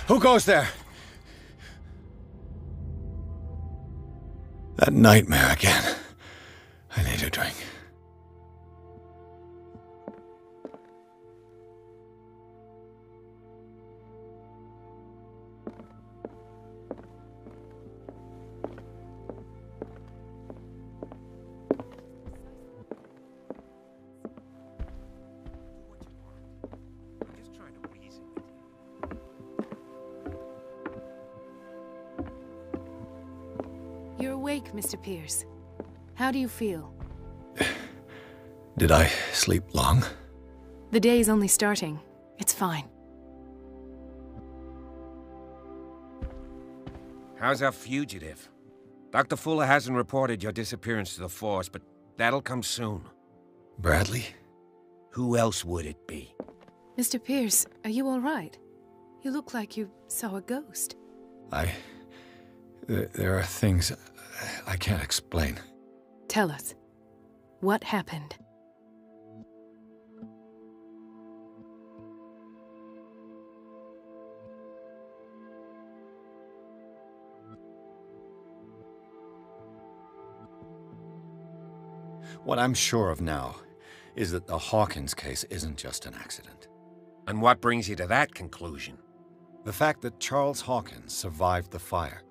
Who goes there? That nightmare again. I need a drink. You're awake, Mr. Pierce. How do you feel? Did I sleep long? The day is only starting. It's fine. How's our fugitive? Dr. Fuller hasn't reported your disappearance to the force, but that'll come soon. Bradley? Who else would it be? Mr. Pierce, are you all right? You look like you saw a ghost. There are things I can't explain. Tell us. What happened? What I'm sure of now is that the Hawkins case isn't just an accident. And what brings you to that conclusion? The fact that Charles Hawkins survived the fire.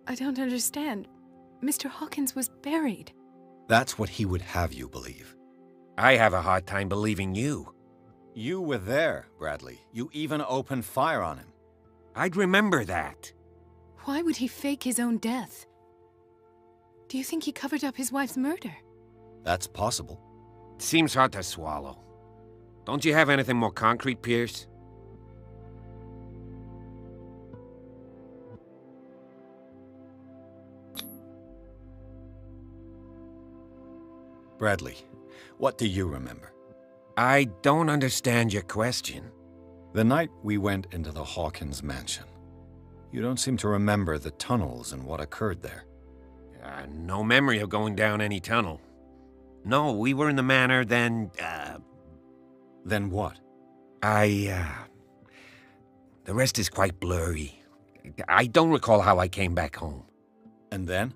I don't understand. Mr. Hawkins was buried. That's what he would have you believe. I have a hard time believing you. You were there, Bradley. You even opened fire on him. I'd remember that. Why would he fake his own death? Do you think he covered up his wife's murder? That's possible. Seems hard to swallow. Don't you have anything more concrete, Pierce? Bradley, what do you remember? I don't understand your question. The night we went into the Hawkins mansion. You don't seem to remember the tunnels and what occurred there. No memory of going down any tunnel. No, we were in the manor, then, Then what? The rest is quite blurry. I don't recall how I came back home. And then?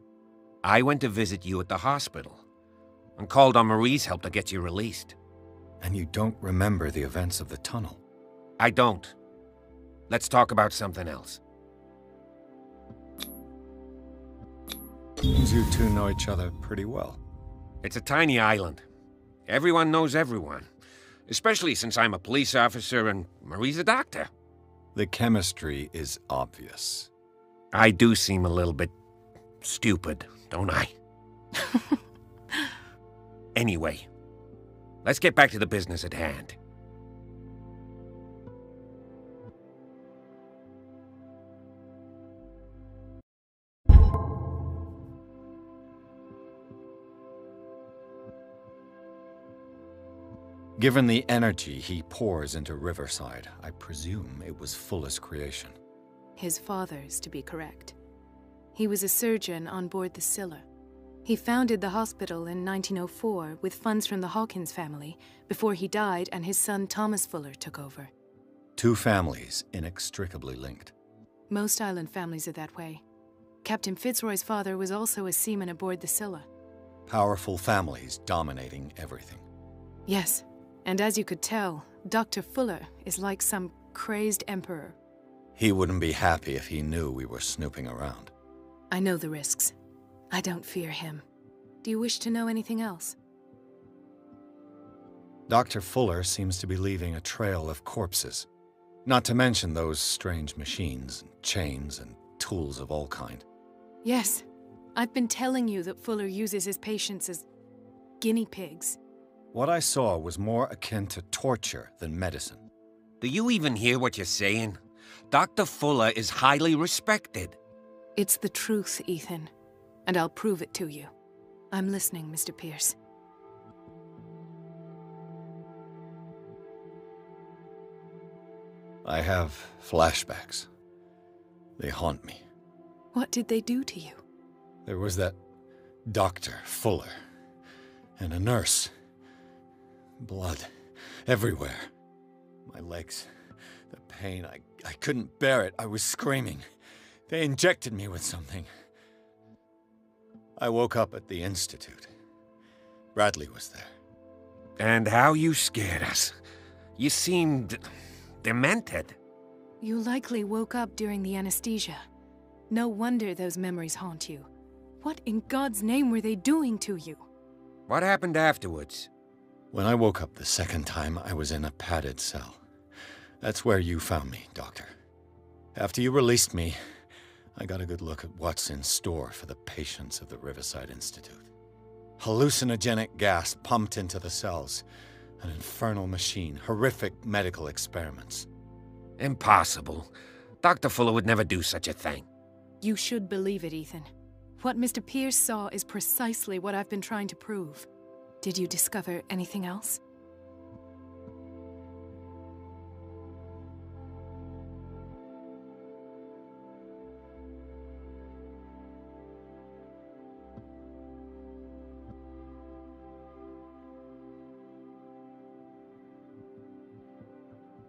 I went to visit you at the hospital, and called on Marie's help to get you released. And you don't remember the events of the tunnel? I don't. Let's talk about something else. Seems you two know each other pretty well. It's a tiny island. Everyone knows everyone. Especially since I'm a police officer and Marie's a doctor. The chemistry is obvious. I do seem a little bit stupid, don't I? Anyway, let's get back to the business at hand. Given the energy he pours into Riverside, I presume it was Fuller's creation. His father's, to be correct. He was a surgeon on board the Scylla. He founded the hospital in 1904 with funds from the Hawkins family before he died and his son Thomas Fuller took over. Two families inextricably linked. Most island families are that way. Captain Fitzroy's father was also a seaman aboard the Scylla. Powerful families dominating everything. Yes, and as you could tell, Dr. Fuller is like some crazed emperor. He wouldn't be happy if he knew we were snooping around. I know the risks. I don't fear him. Do you wish to know anything else? Dr. Fuller seems to be leaving a trail of corpses. Not to mention those strange machines, and chains, and tools of all kind. Yes. I've been telling you that Fuller uses his patients as guinea pigs. What I saw was more akin to torture than medicine. Do you even hear what you're saying? Dr. Fuller is highly respected. It's the truth, Ethan. And I'll prove it to you. I'm listening, Mr. Pierce. I have flashbacks. They haunt me. What did they do to you? There was that Dr. Fuller and a nurse. Blood everywhere. My legs The pain, I couldn't bear it. I was screaming. They injected me with something. I woke up at the Institute. Bradley was there. And how you scared us. You seemed demented. You likely woke up during the anesthesia. No wonder those memories haunt you. What in God's name were they doing to you? What happened afterwards? When I woke up the second time, I was in a padded cell. That's where you found me, Doctor. After you released me, I got a good look at what's in store for the patients of the Riverside Institute. Hallucinogenic gas pumped into the cells. An infernal machine, horrific medical experiments. Impossible. Dr. Fuller would never do such a thing. You should believe it, Ethan. What Mr. Pierce saw is precisely what I've been trying to prove. Did you discover anything else?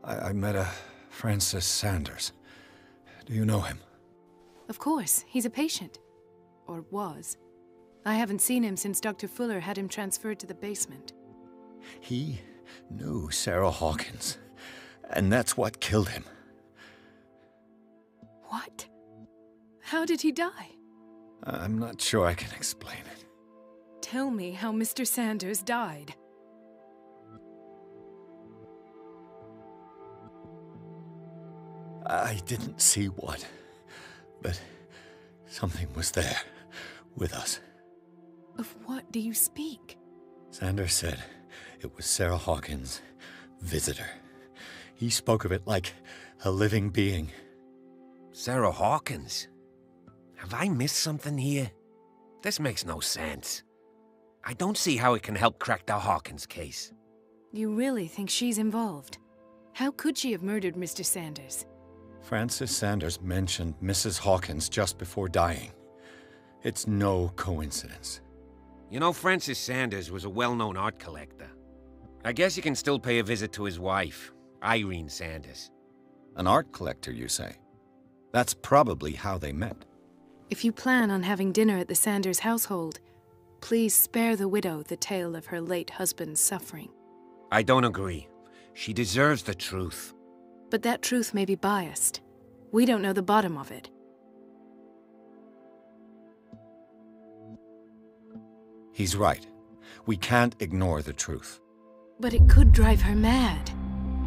I met a Francis Sanders. Do you know him? Of course, he's a patient. Or was. I haven't seen him since Dr. Fuller had him transferred to the basement. He knew Sarah Hawkins, and that's what killed him. What? How did he die? I'm not sure I can explain it. Tell me how Mr. Sanders died. I didn't see what, but something was there, with us. Of what do you speak? Sanders said it was Sarah Hawkins' visitor. He spoke of it like a living being. Sarah Hawkins? Have I missed something here? This makes no sense. I don't see how it can help crack the Hawkins case. You really think she's involved? How could she have murdered Mr. Sanders? Francis Sanders mentioned Mrs. Hawkins just before dying. It's no coincidence. You know, Francis Sanders was a well-known art collector. I guess you can still pay a visit to his wife, Irene Sanders. An art collector, you say? That's probably how they met. If you plan on having dinner at the Sanders household, please spare the widow the tale of her late husband's suffering. I don't agree. She deserves the truth. But that truth may be biased. We don't know the bottom of it. He's right. We can't ignore the truth. But it could drive her mad.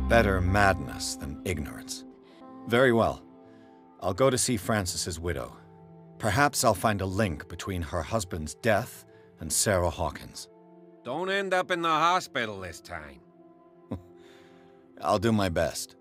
Better madness than ignorance. Very well. I'll go to see Francis's widow. Perhaps I'll find a link between her husband's death and Sarah Hawkins. Don't end up in the hospital this time. I'll do my best.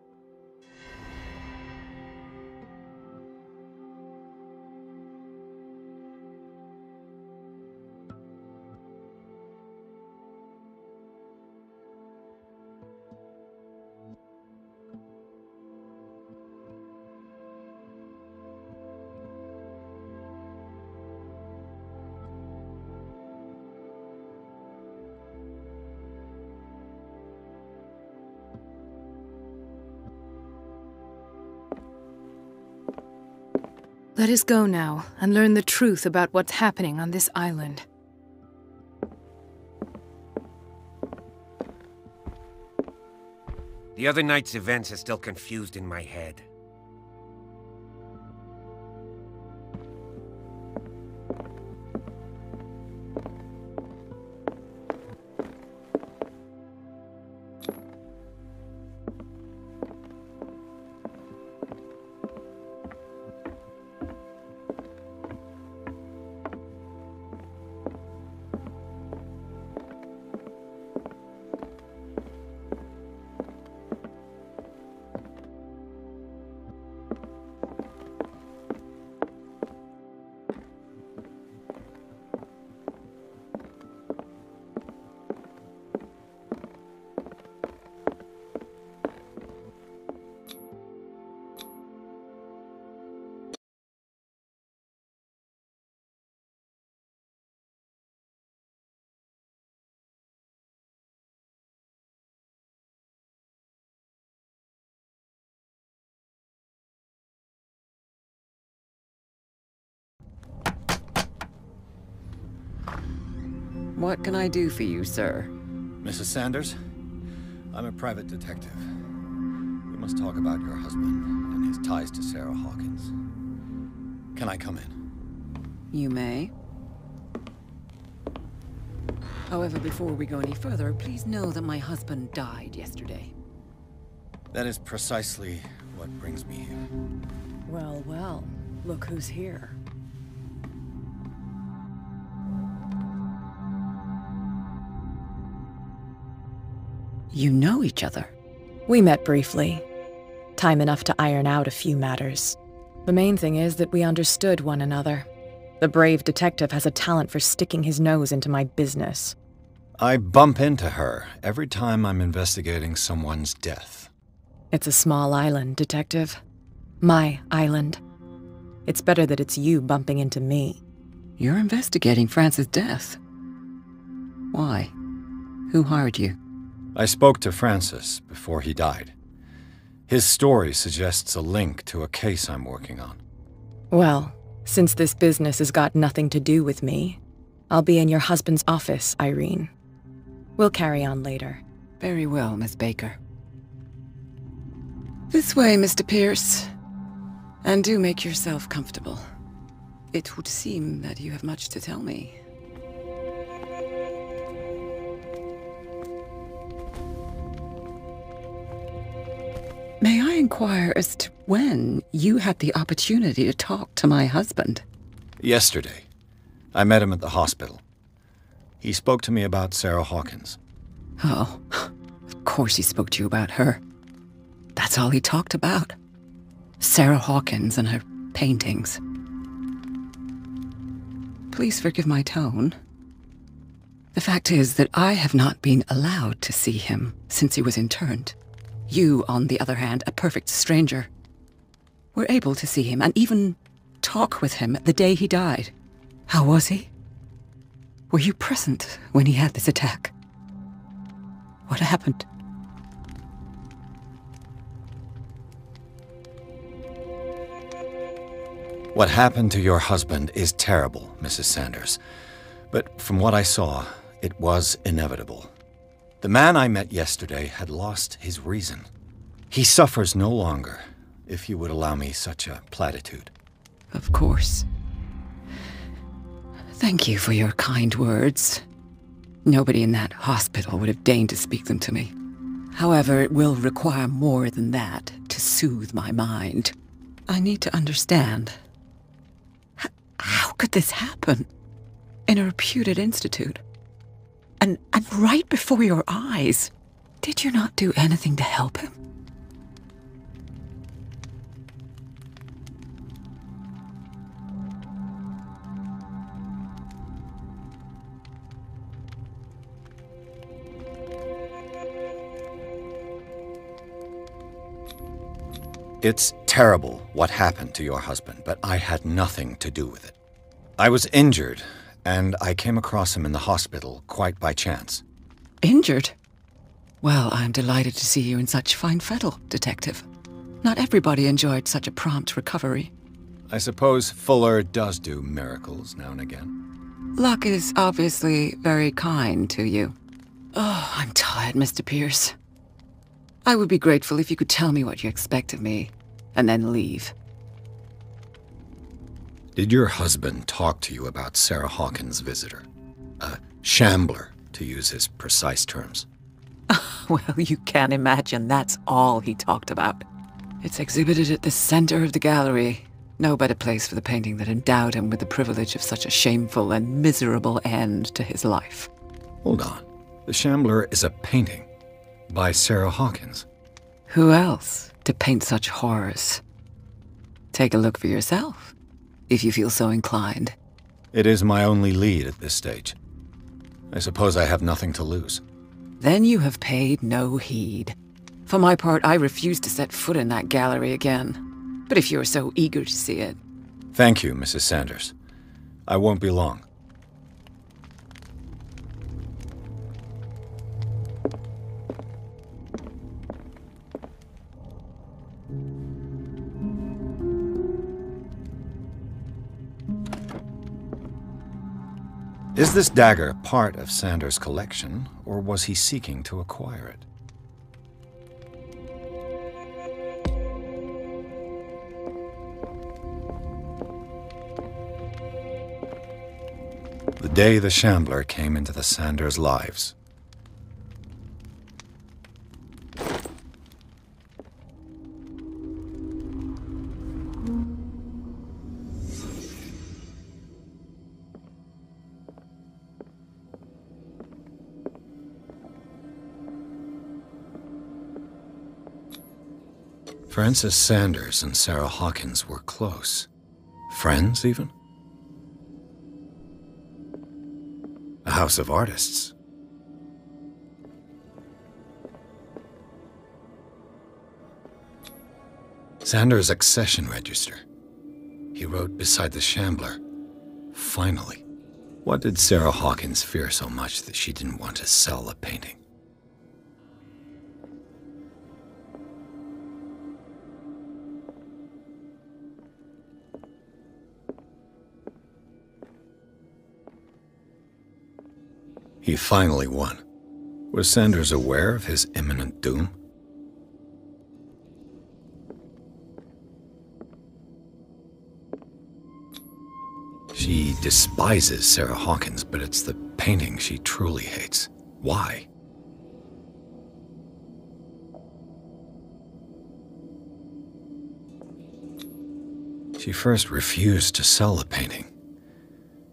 Let us go now and learn the truth about what's happening on this island. The other night's events are still confused in my head. What can I do for you, sir? Mrs. Sanders, I'm a private detective. We must talk about your husband and his ties to Sarah Hawkins. Can I come in? You may. However, before we go any further, please know that my husband died yesterday. That is precisely what brings me here. Well, well, look who's here. You know each other? We met briefly. Time enough to iron out a few matters. The main thing is that we understood one another. The brave detective has a talent for sticking his nose into my business. I bump into her every time I'm investigating someone's death. It's a small island, Detective. My island. It's better that it's you bumping into me. You're investigating Francis' death. Why? Who hired you? I spoke to Francis before he died. His story suggests a link to a case I'm working on. Well, since this business has got nothing to do with me, I'll be in your husband's office, Irene. We'll carry on later. Very well, Miss Baker. This way, Mr. Pierce. And do make yourself comfortable. It would seem that you have much to tell me. May I inquire as to when you had the opportunity to talk to my husband? Yesterday. I met him at the hospital. He spoke to me about Sarah Hawkins. Oh, of course he spoke to you about her. That's all he talked about. Sarah Hawkins and her paintings. Please forgive my tone. The fact is that I have not been allowed to see him since he was interned. You, on the other hand, a perfect stranger, were able to see him and even talk with him the day he died. How was he? Were you present when he had this attack? What happened? What happened to your husband is terrible, Mrs. Sanders. But from what I saw, it was inevitable. The man I met yesterday had lost his reason. He suffers no longer, if you would allow me such a platitude. Of course. Thank you for your kind words. Nobody in that hospital would have deigned to speak them to me. However, it will require more than that to soothe my mind. I need to understand. How could this happen? In a reputed institute? And right before your eyes? Did you not do anything to help him? It's terrible what happened to your husband, but I had nothing to do with it. I was injured, and I came across him in the hospital quite by chance. Injured? Well, I'm delighted to see you in such fine fettle, Detective. Not everybody enjoyed such a prompt recovery. I suppose Fuller does do miracles now and again. Luck is obviously very kind to you. Oh, I'm tired, Mr. Pierce. I would be grateful if you could tell me what you expect of me, and then leave. Did your husband talk to you about Sarah Hawkins' visitor? A shambler, to use his precise terms. Well, you can imagine that's all he talked about. It's exhibited at the center of the gallery. No better place for the painting that endowed him with the privilege of such a shameful and miserable end to his life. Hold on. The Shambler is a painting by Sarah Hawkins. Who else to paint such horrors? Take a look for yourself, if you feel so inclined. It is my only lead at this stage. I suppose I have nothing to lose. Then you have paid no heed. For my part, I refuse to set foot in that gallery again. But if you're so eager to see it... Thank you, Mrs. Sanders. I won't be long. Is this dagger part of Sanders' collection, or was he seeking to acquire it? The day the Shambler came into the Sanders' lives. Francis Sanders and Sarah Hawkins were close. Friends, even? A house of artists. Sanders' accession register. He wrote beside the Shambler, "Finally." What did Sarah Hawkins fear so much that she didn't want to sell the painting? He finally won. Was Sanders aware of his imminent doom? She despises Sarah Hawkins, but it's the painting she truly hates. Why? She first refused to sell the painting.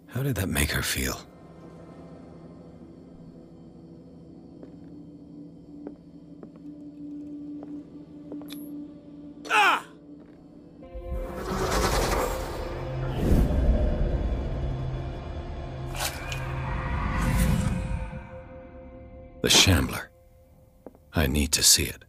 How did that make her feel? The Shambler. I need to see it.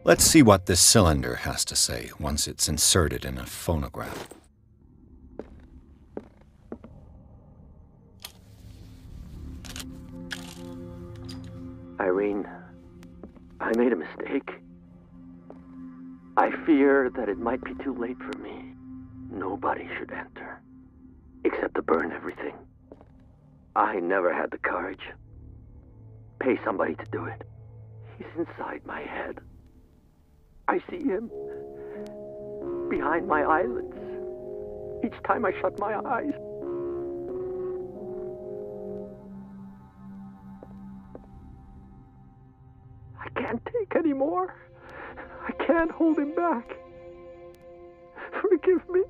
Let's see what this cylinder has to say once it's inserted in a phonograph. Irene, I made a mistake. I fear that it might be too late for me. Nobody should enter, except to burn everything. I never had the courage. Pay somebody to do it. He's inside my head. I see him behind my eyelids each time I shut my eyes. can't take any more. I can't hold him back. Forgive me.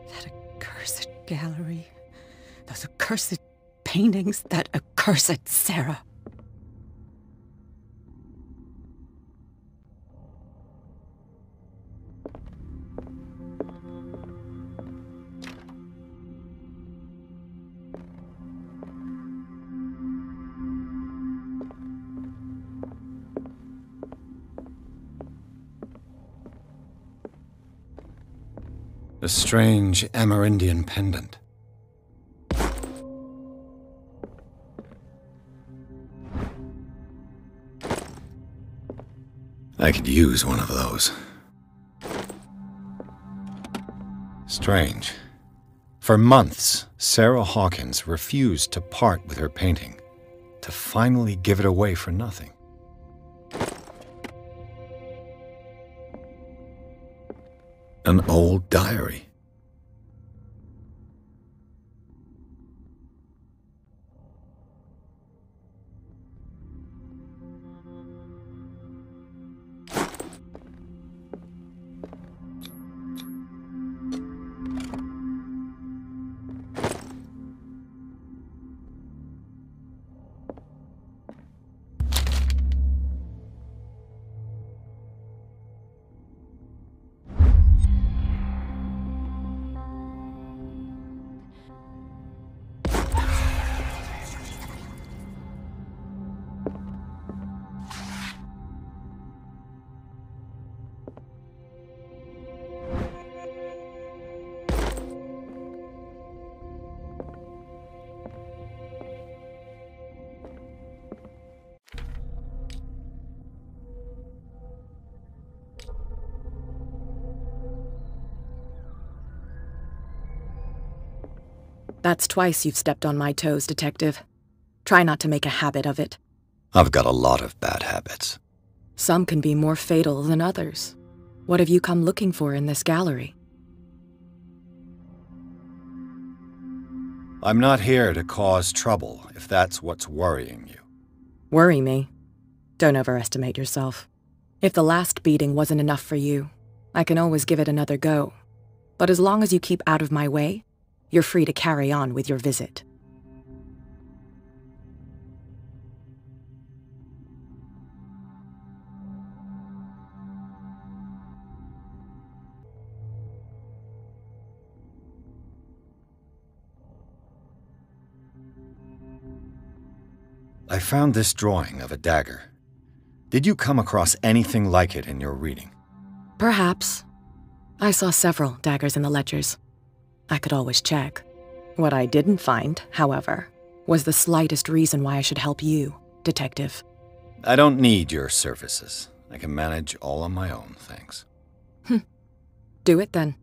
That accursed gallery. Those accursed paintings. That accursed Sarah. A strange Amerindian pendant. I could use one of those. Strange. For months, Sarah Hawkins refused to part with her painting, to finally give it away for nothing. An old diary. That's twice you've stepped on my toes, Detective. Try not to make a habit of it. I've got a lot of bad habits. Some can be more fatal than others. What have you come looking for in this gallery? I'm not here to cause trouble, if that's what's worrying you. Worry me? Don't overestimate yourself. If the last beating wasn't enough for you, I can always give it another go. But as long as you keep out of my way, you're free to carry on with your visit. I found this drawing of a dagger. Did you come across anything like it in your reading? Perhaps. I saw several daggers in the ledgers. I could always check. What I didn't find, however, was the slightest reason why I should help you, Detective. I don't need your services. I can manage all on my own, thanks. Do it then.